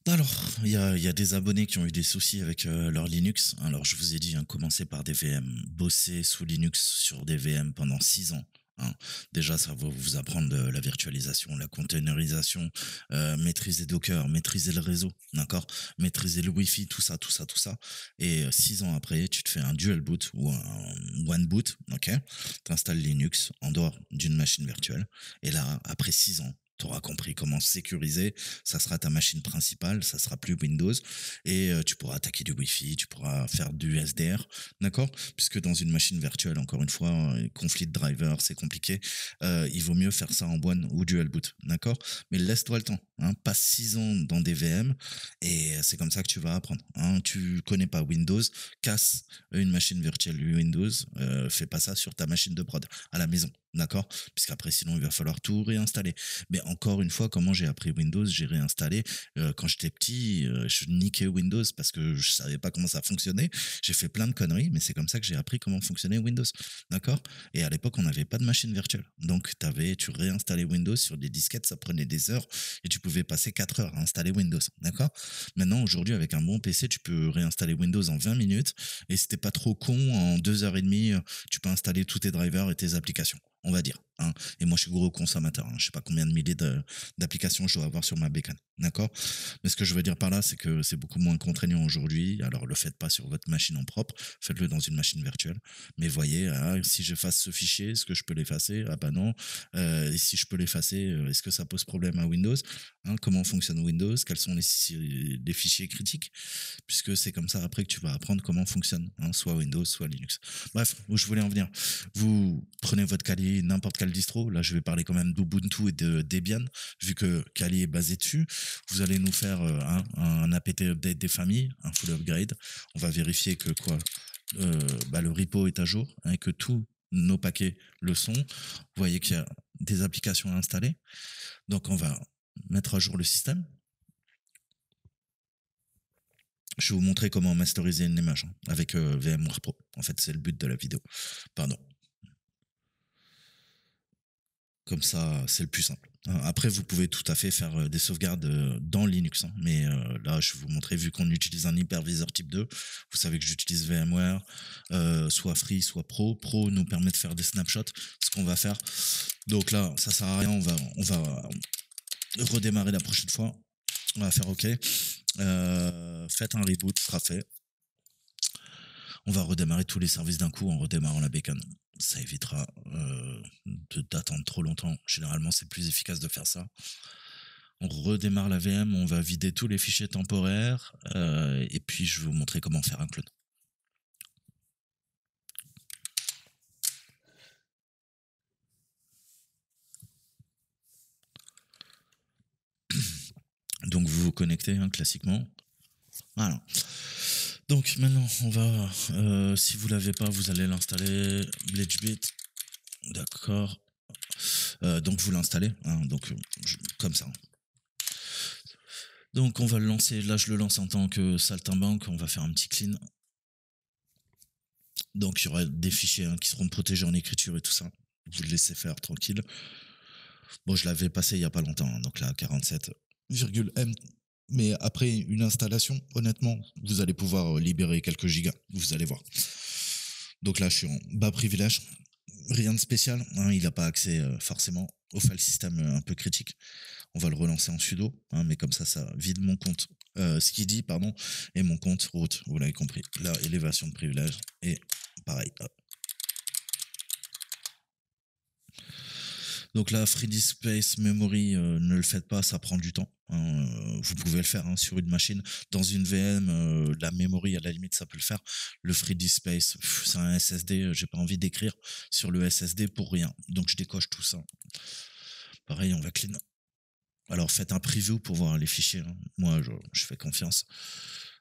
Alors, il y a des abonnés qui ont eu des soucis avec leur Linux. Alors, je vous ai dit, hein, commencez par des VM, bossez sous Linux sur des VM pendant 6 ans. Hein. Déjà, ça va vous apprendre la virtualisation, la containerisation, maîtriser Docker, maîtriser le réseau, d'accord, maîtriser le Wi-Fi, tout ça, tout ça, tout ça. Et 6 ans après, tu te fais un dual boot ou un one boot, ok. T'installes Linux en dehors d'une machine virtuelle. Et là, après 6 ans, tu auras compris comment sécuriser, ça sera ta machine principale, ça sera plus Windows, et tu pourras attaquer du Wi-Fi, tu pourras faire du SDR, d'accord? Puisque dans une machine virtuelle, encore une fois, conflit de driver, c'est compliqué, il vaut mieux faire ça en one ou dual boot, d'accord? Mais laisse-toi le temps, hein, passe 6 ans dans des VM, et c'est comme ça que tu vas apprendre, hein. Tu connais pas Windows, casse une machine virtuelle Windows, fais pas ça sur ta machine de prod, à la maison, d'accord? Puisqu'après, sinon, il va falloir tout réinstaller. Mais encore une fois, comment j'ai appris Windows, j'ai réinstallé. Quand j'étais petit, je niquais Windows parce que je savais pas comment ça fonctionnait. J'ai fait plein de conneries, mais c'est comme ça que j'ai appris comment fonctionnait Windows. D'accord? Et à l'époque, on n'avait pas de machine virtuelle. Donc, tu réinstallais Windows sur des disquettes, ça prenait des heures et tu pouvais passer 4 heures à installer Windows. D'accord? Maintenant, aujourd'hui, avec un bon PC, tu peux réinstaller Windows en 20 minutes et si t'es pas trop con, en 2 heures et demie, tu peux installer tous tes drivers et tes applications, on va dire. Hein. Et moi, je suis gros consommateur. Hein. Je sais pas combien de milliers d'applications je dois avoir sur ma bécane. D'accord? Mais ce que je veux dire par là, c'est que c'est beaucoup moins contraignant aujourd'hui. Alors, le faites pas sur votre machine en propre. Faites-le dans une machine virtuelle. Mais voyez, ah, si j'efface ce fichier, est-ce que je peux l'effacer? Ah bah non. Et si je peux l'effacer, est-ce que ça pose problème à Windows? Hein, comment fonctionne Windows? Quels sont les fichiers critiques? Puisque c'est comme ça après que tu vas apprendre comment fonctionne, hein, soit Windows, soit Linux. Bref, où je voulais en venir. Vous prenez votre Kali, n'importe quelle distro. Là, je vais parler quand même d'Ubuntu et de Debian, vu que Kali est basé dessus. Vous allez nous faire un apt update des familles, un full upgrade. On va vérifier que le repo est à jour, hein, et que tous nos paquets le sont. Vous voyez qu'il y a des applications à installer. Donc, on va mettre à jour le système. Je vais vous montrer comment masteriser une image, hein, avec VMware Pro. En fait, c'est le but de la vidéo. Pardon. Comme ça, c'est le plus simple. Après, vous pouvez tout à fait faire des sauvegardes dans Linux. Hein, mais là, je vais vous montrer, vu qu'on utilise un hyperviseur type 2, vous savez que j'utilise VMware, soit Free, soit Pro. Pro nous permet de faire des snapshots, ce qu'on va faire. Donc là, ça sert à rien, on va redémarrer la prochaine fois. On va faire OK. Faites un reboot, ce sera fait. On va redémarrer tous les services d'un coup en redémarrant la bécane. Ça évitera d'attendre trop longtemps. Généralement, c'est plus efficace de faire ça. On redémarre la VM, on va vider tous les fichiers temporaires et puis je vais vous montrer comment faire un clone. Donc vous vous connectez, hein, classiquement. Voilà. Donc maintenant, on va, si vous l'avez pas, vous allez l'installer, BleachBit. D'accord. Donc vous l'installez, hein, donc comme ça. Donc on va le lancer, là je le lance en tant que saltimbanque, on va faire un petit clean. Donc il y aura des fichiers, hein, qui seront protégés en écriture et tout ça. Vous le laissez faire tranquille. Bon, je l'avais passé il y a pas longtemps, hein, donc là 47,m. Mais après une installation, honnêtement, vous allez pouvoir libérer quelques gigas, vous allez voir. Donc là je suis en bas privilège, rien de spécial, hein, il n'a pas accès forcément au file system un peu critique. On va le relancer en sudo, hein, mais comme ça vide mon compte Skiddy, pardon, et mon compte root, vous l'avez compris. Là, élévation de privilège, et pareil, hop. Donc là, Free Disk Space Memory, ne le faites pas, ça prend du temps. Hein, vous pouvez le faire, hein, sur une machine. Dans une VM, la memory, à la limite, ça peut le faire. Le Free Disk Space, c'est un SSD, j'ai pas envie d'écrire sur le SSD pour rien. Donc je décoche tout ça. Pareil, on va clean. Alors faites un preview pour voir les fichiers. Hein. Moi, je fais confiance.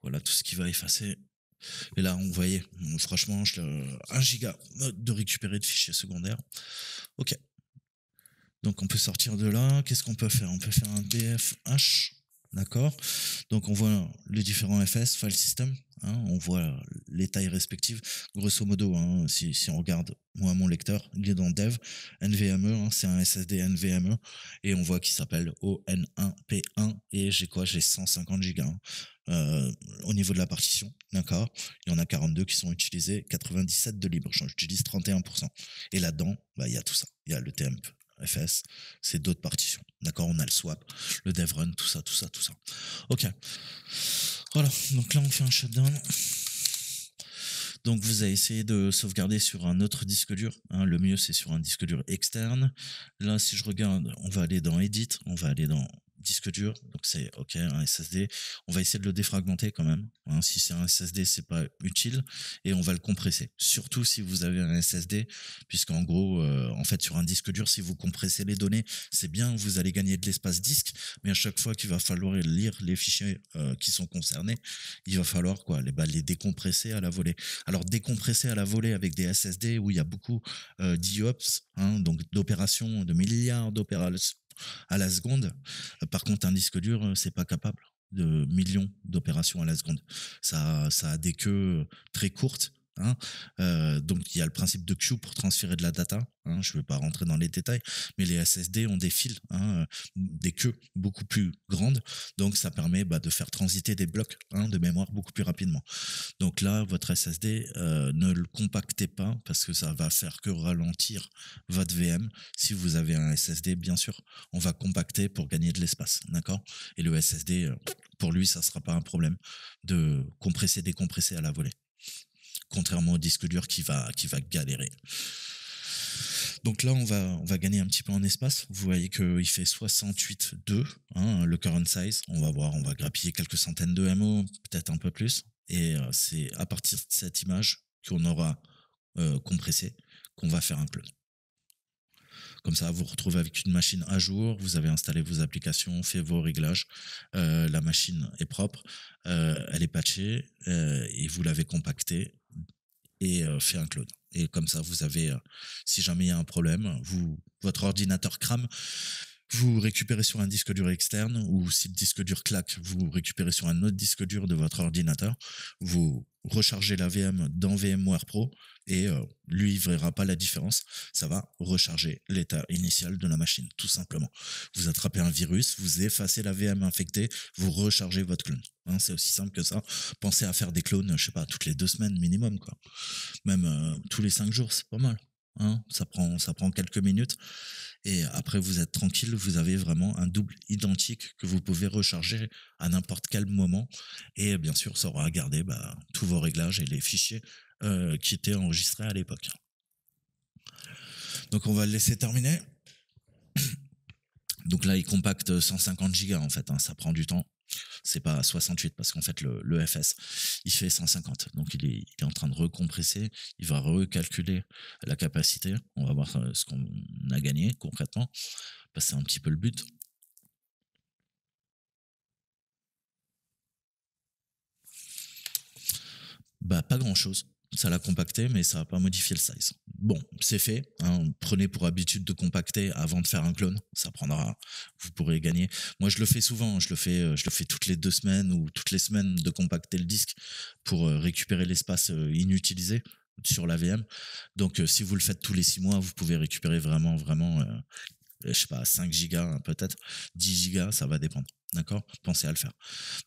Voilà tout ce qui va effacer. Et là, on voyait, franchement, 1 giga de récupérer de fichiers secondaires. Ok. Donc on peut sortir de là. Qu'est-ce qu'on peut faire? On peut faire un BFH. D'accord. Donc on voit les différents FS, file system, hein, on voit les tailles respectives. Grosso modo, hein, si on regarde, moi mon lecteur, il est dans dev, NVMe, hein, c'est un SSD NVMe, et on voit qu'il s'appelle ON1P1, et j'ai quoi? J'ai 150 Go. Hein. Au niveau de la partition, d'accord, il y en a 42 qui sont utilisés, 97 de libre, j'utilise 31%. Et là-dedans, bah, il y a tout ça, il y a le temp, FS, c'est d'autres partitions, d'accord, on a le swap, le dev run, tout ça, tout ça, tout ça. Ok, voilà, donc là on fait un shutdown. Donc vous avez essayé de sauvegarder sur un autre disque dur, hein, le mieux c'est sur un disque dur externe. Là si je regarde, on va aller dans Edit, on va aller dans disque dur, donc c'est ok, un SSD. On va essayer de le défragmenter quand même, hein. Si c'est un SSD c'est pas utile, et on va le compresser. Surtout si vous avez un SSD, puisqu'en gros, en fait sur un disque dur, si vous compressez les données, c'est bien, vous allez gagner de l'espace disque, mais à chaque fois qu'il va falloir lire les fichiers qui sont concernés, il va falloir quoi, les décompresser à la volée. Alors décompresser à la volée avec des SSD où il y a beaucoup d'IOPS, hein, donc d'opérations, de milliards d'opérations à la seconde. Par contre, un disque dur, c'est pas capable de millions d'opérations à la seconde. Ça a des queues très courtes. Hein. Donc il y a le principe de queue pour transférer de la data. Hein, je ne vais pas rentrer dans les détails, mais les SSD ont des fils, hein, des queues beaucoup plus grandes. Donc ça permet de faire transiter des blocs, hein, de mémoire beaucoup plus rapidement. Donc là, votre SSD, ne le compactez pas parce que ça va faire que ralentir votre VM. Si vous avez un SSD, bien sûr, on va compacter pour gagner de l'espace, d'accord? Et le SSD, pour lui, ça sera pas un problème de compresser, décompresser à la volée. Contrairement au disque dur qui va galérer. Donc là, on va gagner un petit peu en espace. Vous voyez qu'il fait 68,2, hein, le current size. On va voir, on va grappiller quelques centaines de MO, peut-être un peu plus. Et c'est à partir de cette image qu'on aura compressé qu'on va faire un clone. Comme ça, vous vous retrouvez avec une machine à jour, vous avez installé vos applications, fait vos réglages, la machine est propre, elle est patchée, et vous l'avez compactée et fait un clone. Et comme ça, vous avez, si jamais il y a un problème, votre ordinateur crame, vous récupérez sur un disque dur externe, ou si le disque dur claque, vous récupérez sur un autre disque dur de votre ordinateur, vous rechargez la VM dans VMware Pro, et lui, il ne verra pas la différence, ça va recharger l'état initial de la machine, tout simplement. Vous attrapez un virus, vous effacez la VM infectée, vous rechargez votre clone. Hein, c'est aussi simple que ça. Pensez à faire des clones, je sais pas, toutes les 2 semaines minimum, quoi. Même tous les 5 jours, c'est pas mal. Hein, ça prend quelques minutes, et après vous êtes tranquille, vous avez vraiment un double identique que vous pouvez recharger à n'importe quel moment, et bien sûr ça aura gardé tous vos réglages et les fichiers qui étaient enregistrés à l'époque. Donc on va le laisser terminer. Donc là il compacte 150 Go en fait, hein, ça prend du temps. C'est pas 68 parce qu'en fait le FS il fait 150, donc il est en train de recompresser, il va recalculer la capacité, on va voir ce qu'on a gagné concrètement, parce que c'est un petit peu le but. Pas grand chose, ça l'a compacté mais ça n'a pas modifié le size. Bon, c'est fait, hein. Prenez pour habitude de compacter avant de faire un clone, ça prendra, vous pourrez gagner. Moi je le fais souvent, je le fais toutes les 2 semaines ou toutes les semaines, de compacter le disque pour récupérer l'espace inutilisé sur la VM. Donc si vous le faites tous les 6 mois, vous pouvez récupérer vraiment je sais pas, 5 gigas peut-être, 10 gigas, ça va dépendre. D'accord? Pensez à le faire.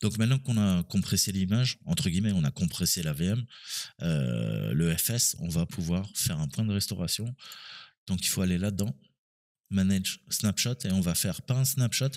Donc maintenant qu'on a compressé l'image, entre guillemets, on a compressé la VM, le FS, on va pouvoir faire un point de restauration. Donc il faut aller là-dedans, manage snapshot, et on va faire pas un snapshot.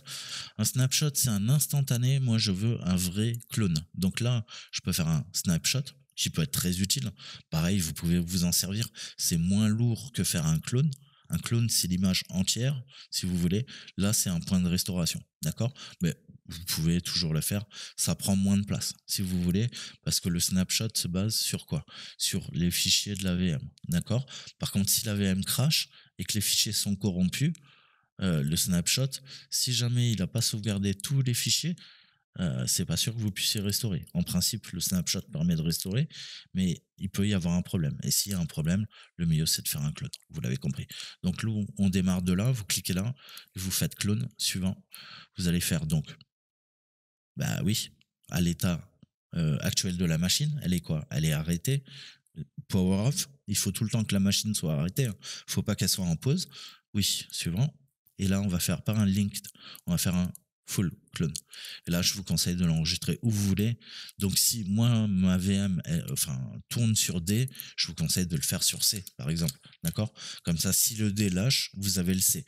Un snapshot, c'est un instantané. Moi, je veux un vrai clone. Donc là, je peux faire un snapshot qui peut être très utile. Pareil, vous pouvez vous en servir. C'est moins lourd que faire un clone. Un clone, c'est l'image entière, si vous voulez. Là, c'est un point de restauration. D'accord? Mais vous pouvez toujours le faire. Ça prend moins de place, si vous voulez, parce que le snapshot se base sur quoi? Sur les fichiers de la VM. D'accord? Par contre, si la VM crash et que les fichiers sont corrompus, le snapshot, si jamais il n'a pas sauvegardé tous les fichiers, c'est pas sûr que vous puissiez restaurer. En principe, le snapshot permet de restaurer, mais il peut y avoir un problème. Et s'il y a un problème, le mieux c'est de faire un clone. Vous l'avez compris. Donc là, on démarre de là, vous cliquez là, et vous faites clone suivant. Vous allez faire donc Bah oui, à l'état actuel de la machine, elle est quoi? Elle est arrêtée. Power off, il faut tout le temps que la machine soit arrêtée, hein. Faut pas qu'elle soit en pause. Oui, suivant. Et là, on va faire pas un linked, on va faire un full clone. Et là, je vous conseille de l'enregistrer où vous voulez. Donc, si moi, ma VM, enfin, tourne sur D, je vous conseille de le faire sur C, par exemple. D'accord? Comme ça, si le D lâche, vous avez le C.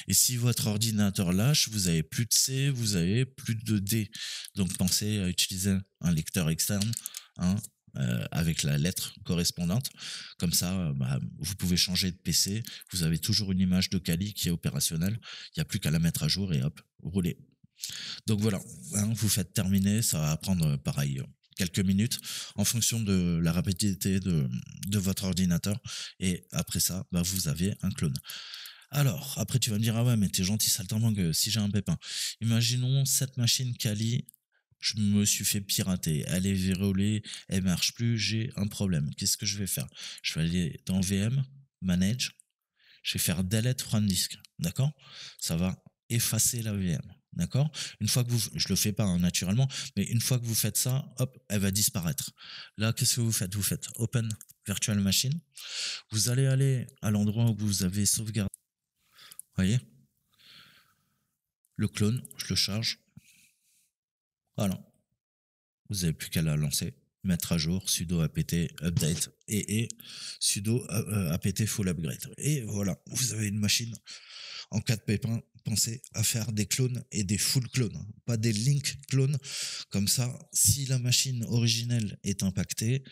Et si votre ordinateur lâche, vous avez plus de C, vous avez plus de D. Donc, pensez à utiliser un lecteur externe, hein, avec la lettre correspondante. Comme ça, bah, vous pouvez changer de PC. Vous avez toujours une image de Kali qui est opérationnelle. Il n'y a plus qu'à la mettre à jour et hop, rouler. Donc voilà, hein, vous faites terminer. Ça va prendre pareil quelques minutes en fonction de la rapidité de votre ordinateur. Et après ça, bah, vous avez un clone. Alors, après, tu vas me dire, ah ouais, mais t'es gentil, saltimbanque, si j'ai un pépin. Imaginons cette machine Kali, je me suis fait pirater, elle est verrouillée, elle marche plus, j'ai un problème. Qu'est-ce que je vais faire? Je vais aller dans VM, Manage, je vais faire Delete from disk, d'accord? Ça va effacer la VM, d'accord? Une fois que vous, je le fais pas hein, naturellement, mais une fois que vous faites ça, hop, elle va disparaître. Là, qu'est-ce que vous faites? Vous faites Open Virtual Machine, vous allez aller à l'endroit où vous avez sauvegardé, vous voyez? Le clone, je le charge, voilà. Vous n'avez plus qu'à la lancer, mettre à jour, sudo apt update et sudo apt full upgrade. Et voilà, vous avez une machine. En cas de pépin, pensez à faire des clones et des full clones, hein, pas des link clones. Comme ça, si la machine originelle est impactée,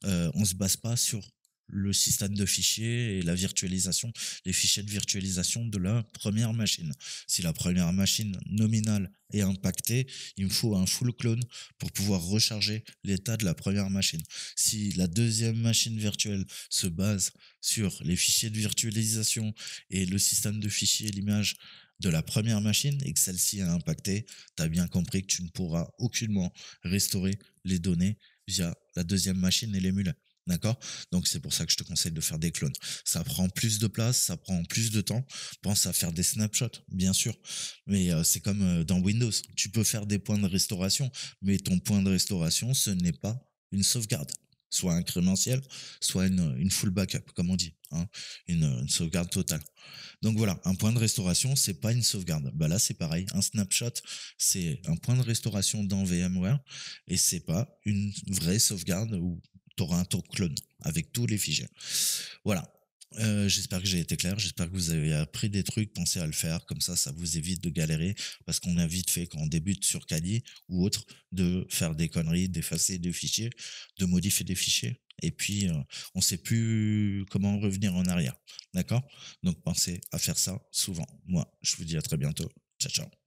on se base pas sur le système de fichiers et la virtualisation, les fichiers de virtualisation de la première machine. Si la première machine nominale est impactée, il me faut un full clone pour pouvoir recharger l'état de la première machine. Si la deuxième machine virtuelle se base sur les fichiers de virtualisation et le système de fichiers, l'image de la première machine et que celle-ci est impactée, tu as bien compris que tu ne pourras aucunement restaurer les données via la deuxième machine et l'émulateur. D'accord? Donc c'est pour ça que je te conseille de faire des clones. Ça prend plus de place, ça prend plus de temps. Pense à faire des snapshots, bien sûr. Mais c'est comme dans Windows. Tu peux faire des points de restauration, mais ton point de restauration, ce n'est pas une sauvegarde. Soit incrémentielle, soit une full backup, comme on dit. Hein, une sauvegarde totale. Donc voilà, un point de restauration, c'est pas une sauvegarde. Bah là, c'est pareil. Un snapshot, c'est un point de restauration dans VMware et c'est pas une vraie sauvegarde où tu auras un tour clone avec tous les fichiers. Voilà. J'espère que j'ai été clair, j'espère que vous avez appris des trucs, pensez à le faire, comme ça vous évite de galérer, parce qu'on a vite fait quand on débute sur Kali ou autre, de faire des conneries, d'effacer des fichiers, de modifier des fichiers, et puis on sait plus comment revenir en arrière, d'accord? Donc pensez à faire ça souvent. Moi, je vous dis à très bientôt, ciao ciao.